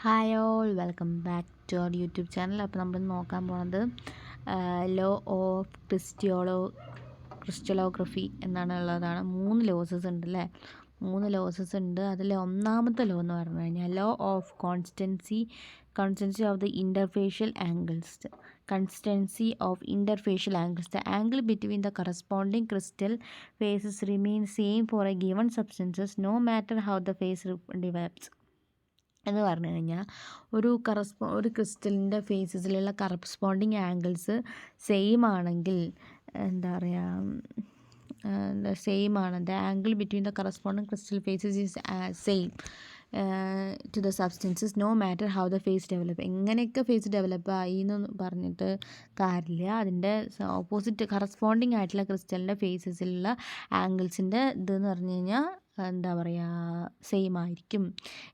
Hi all, welcome back to our YouTube channel. അപ്പോൾ നമ്മൾ നോക്കാൻ പോകുന്നത് ലോ ഓഫ് ക്രിസ്റ്റലോഗ്രഫി എന്നാണുള്ളതാണ്. 3 ലോസസ് ഉണ്ട് അല്ലേ? 3 ലോസസ് ഉണ്ട്. അതിൽ ഒന്നാമത്തെ ലോ എന്ന് പറഞ്ഞു കഴിഞ്ഞാൽ law of constancy of the interfacial angles. Constancy of interfacial angles. The angle between the corresponding crystal faces remain same for a given substances no matter how the phase develops. എന്ന് പറഞ്ഞു കഴിഞ്ഞാൽ ഒരു ക്രിസ്റ്റലിൻ്റെ ഫേസസിലുള്ള corresponding angles same ആണെങ്കിൽ എന്താ പറയുക, same ആണ്. The angle between the corresponding crystal faces is same to the substances no matter how the face develop. എങ്ങനെയൊക്കെ ഫേസ് ഡെവലപ്പ് ആയി എന്ന് പറഞ്ഞിട്ട് കാര്യമില്ല. അതിൻ്റെ ഓപ്പോസിറ്റ് കറസ്പോണ്ടിങ് ആയിട്ടുള്ള ക്രിസ്റ്റലിൻ്റെ ഫേസസിലുള്ള ആംഗിൾസിൻ്റെ ഇതെന്ന് പറഞ്ഞു കഴിഞ്ഞാൽ എന്താ പറയുക, സെയിം ആയിരിക്കും.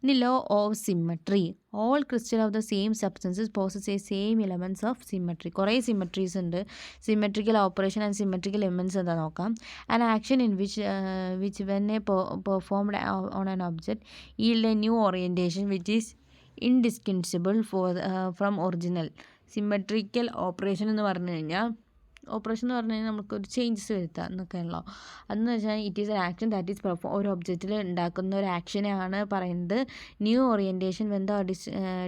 ഇനി law of symmetry. All crystal of the same substances possess a same elements of symmetry. കുറേ സിമ്മട്രീസ് ഉണ്ട്. Symmetrical operation and symmetrical elements എന്താ നോക്കാം. An action in which when a performed on an object yield a new orientation which is indistinguishable from original. Symmetrical operation എന്ന് പറഞ്ഞു കഴിഞ്ഞാൽ നമുക്കൊരു changes വരുത്താം എന്നൊക്കെയാണല്ലോ. അതെന്ന് വെച്ചാൽ it is an action that is ഒരു ഒബ്ജക്റ്റിൽ ഉണ്ടാക്കുന്ന ഒരു ആക്ഷനെയാണ് പറയുന്നത് new orientation when the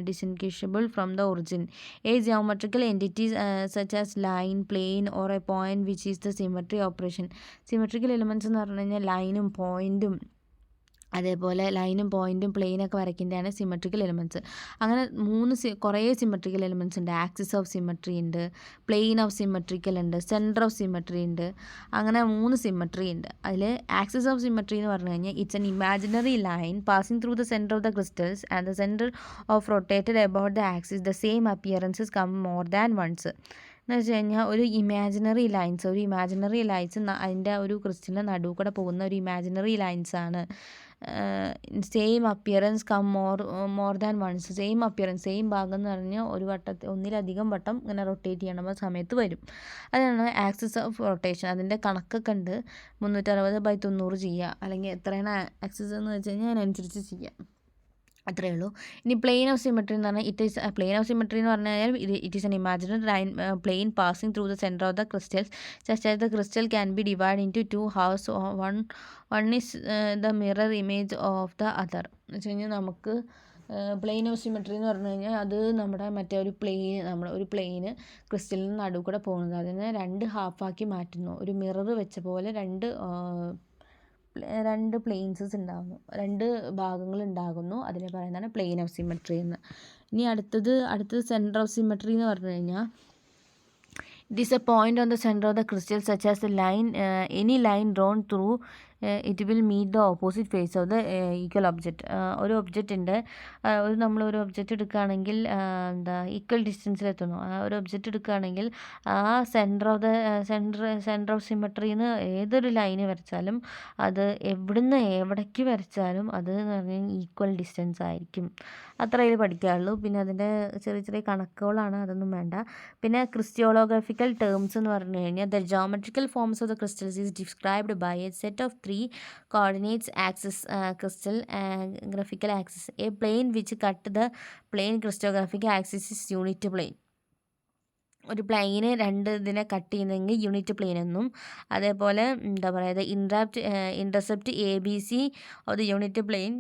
distinguishable from the origin. A geometrical entity such as line, plane or a point which is the symmetry operation. Symmetrical elements എന്ന് പറഞ്ഞു കഴിഞ്ഞാൽ ലൈനും പോയിൻറ്റും, അതേപോലെ ലൈനും പോയിൻറ്റും പ്ലെയിനൊക്കെ വരയ്ക്കുന്നതാണ് സിമെട്രിക്കൽ എലിമെൻറ്റ്സ്. അങ്ങനെ കുറേ സിമെട്രിക്കൽ എലിമെൻറ്റ്സ് ഉണ്ട്. ആക്സിസ് ഓഫ് സിമെട്രി ഉണ്ട്, പ്ലെയിൻ ഓഫ് സിമെട്രിക്കൽ ഉണ്ട്, സെൻറ്റർ ഓഫ് സിമെട്രി ഉണ്ട്. അങ്ങനെ 3 സിമെട്രി ഉണ്ട്. അതിൽ ആക്സിസ് ഓഫ് സിമെട്രി എന്ന് പറഞ്ഞു കഴിഞ്ഞാൽ it's an imaginary line passing through the centre of the crystals and the centre of rotated about the axis the same appearances come more than once. എന്ന് വെച്ച് കഴിഞ്ഞാൽ ഒരു ഇമാജിനറി ലൈൻസ് അതിൻ്റെ ഒരു ക്രിസ്റ്റലിൻ്റെ നടുവ് കൂടെ പോകുന്ന ഒരു ഇമാജിനറി ലൈൻസാണ്. Same appearance come more than once. Same ഭാഗം എന്ന് പറഞ്ഞാൽ ഒന്നിലധികം വട്ടം ഇങ്ങനെ റൊട്ടേറ്റ് ചെയ്യണ സമയത്ത് വരും. അതാണ് ആക്സിസ് ഓഫ് റൊട്ടേഷൻ. അതിൻ്റെ കണക്കൊക്കെ ഉണ്ട്. 360/90 ചെയ്യുക, അല്ലെങ്കിൽ എത്രയാണ് ആക്സിസ് എന്ന് വെച്ച് കഴിഞ്ഞാൽ അതിനനുസരിച്ച് ചെയ്യാം. അത്രയേ ഉള്ളൂ. ഇനി പ്ലെയിൻ ഓഫ് സിമെട്രി എന്ന് പറഞ്ഞാൽ it is an imaginary line plane passing through the centre of the crystals such as the crystal can be divide into 2 halves. One is the mirror image of the other. എന്ന് വെച്ച് കഴിഞ്ഞാൽ നമുക്ക് plain of symmetry എന്ന് പറഞ്ഞു കഴിഞ്ഞാൽ അത് നമ്മുടെ ഒരു പ്ലെയിന് ക്രിസ്റ്റലിന് നടുവ് കൂടെ പോകുന്നത്, അതിനെ 2 ഹാഫാക്കി മാറ്റുന്നു. ഒരു മിറർ വെച്ച പോലെ രണ്ട് പ്ലെയിൻസസ് ഉണ്ടാകുന്നു, 2 ഭാഗങ്ങൾ ഉണ്ടാകുന്നു. അതിനെ പറയുന്നതാണ് പ്ലെയിൻ ഓഫ് സിമെട്രി എന്ന്. ഇനി അടുത്തത് സെൻറ്റർ ഓഫ് സിമെട്രി എന്ന് പറഞ്ഞു കഴിഞ്ഞാൽ it is a point on the centre of the crystal such as the line any line drawn through it will meet the opposite face of the equal object. ഒരു ഒബ്ജക്റ്റിൻ്റെ നമ്മളൊരു object എടുക്കുകയാണെങ്കിൽ equal ഡിസ്റ്റൻസിലെത്തുന്നു. ഒരു object എടുക്കുകയാണെങ്കിൽ ആ centre of സിമെട്രിന്ന് ഏതൊരു line വരച്ചാലും അത് എവിടേക്ക് വരച്ചാലും അത് എന്ന് പറഞ്ഞാൽ ഈക്വൽ ഡിസ്റ്റൻസ് ആയിരിക്കും. അത്രയേ പഠിക്കാറുള്ളൂ. പിന്നെ അതിൻ്റെ ചെറിയ കണക്കുകളാണ്, അതൊന്നും വേണ്ട. പിന്നെ ക്രിസ്റ്റലോഗ്രാഫിക്കൽ ടേംസ് എന്ന് പറഞ്ഞു കഴിഞ്ഞാൽ the geometrical forms of the crystals is described by a set of 3 coordinates axis, crystal graphical axis. A plane which cut the plane crystallographic axis is unit plane. ഒരു പ്ലെയിന് 2 ഇതിനെ കട്ട് ചെയ്യുന്നെങ്കിൽ യൂണിറ്റ് പ്ലെയിൻ എന്നും, അതേപോലെ എന്താ പറയുക intercept ABC of the unit plane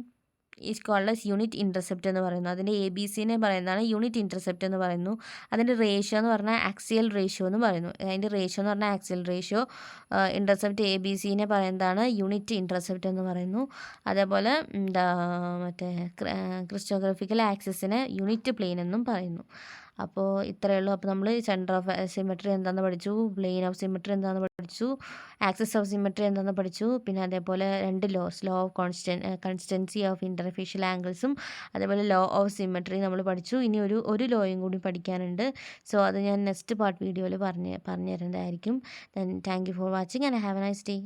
is called as unit intercept എന്ന് പറയുന്നു. അതിൻ്റെ ABCനെ പറയുന്നതാണ് യൂണിറ്റ് ഇൻ്റർസെപ്റ്റ് എന്ന് പറയുന്നു. അതിൻ്റെ റേഷ്യോ എന്ന് പറഞ്ഞാൽ ആക്സിയൽ റേഷ്യോ എന്ന് പറയുന്നു. അതിൻ്റെ റേഷ്യോ എന്ന് പറഞ്ഞാൽ ആക്സിയൽ റേഷ്യോ. ഇൻ്റർസെപ്റ്റ് ABCനെ പറയുന്നതാണ് യൂണിറ്റ് ഇൻ്റർസെപ്റ്റ് എന്ന് പറയുന്നു. അതേപോലെ ക്രിസ്റ്റോഗ്രാഫിക്കൽ ആക്സിസിനെ യൂണിറ്റ് പ്ലെയിൻ എന്നും പറയുന്നു. അപ്പോൾ ഇത്രയേ ഉള്ളൂ. അപ്പോൾ നമ്മൾ സെൻറ്റർ ഓഫ് സിമെട്രി എന്താണെന്ന് പഠിച്ചു, പ്ലെയിൻ ഓഫ് സിമെട്രി എന്താണെന്ന് പഠിച്ചു, ആക്സിസ് ഓഫ് സിമെട്രി എന്താണെന്ന് പഠിച്ചു. പിന്നെ അതേപോലെ 2 ലോസ്, ലോ ഓഫ് കൺസ്റ്റൻസി ഓഫ് ഇൻ്റർഫേഷ്യൽ ആംഗിൾസും അതേപോലെ ലോ ഓഫ് സിമെട്രി നമ്മൾ പഠിച്ചു. ഇനി ഒരു ലോയും കൂടി പഠിക്കാനുണ്ട്. സോ അത് ഞാൻ നെക്സ്റ്റ് പാർട്ട് വീഡിയോയിൽ പറഞ്ഞു തരുന്നതായിരിക്കും. Thank you for watching and have A nice day.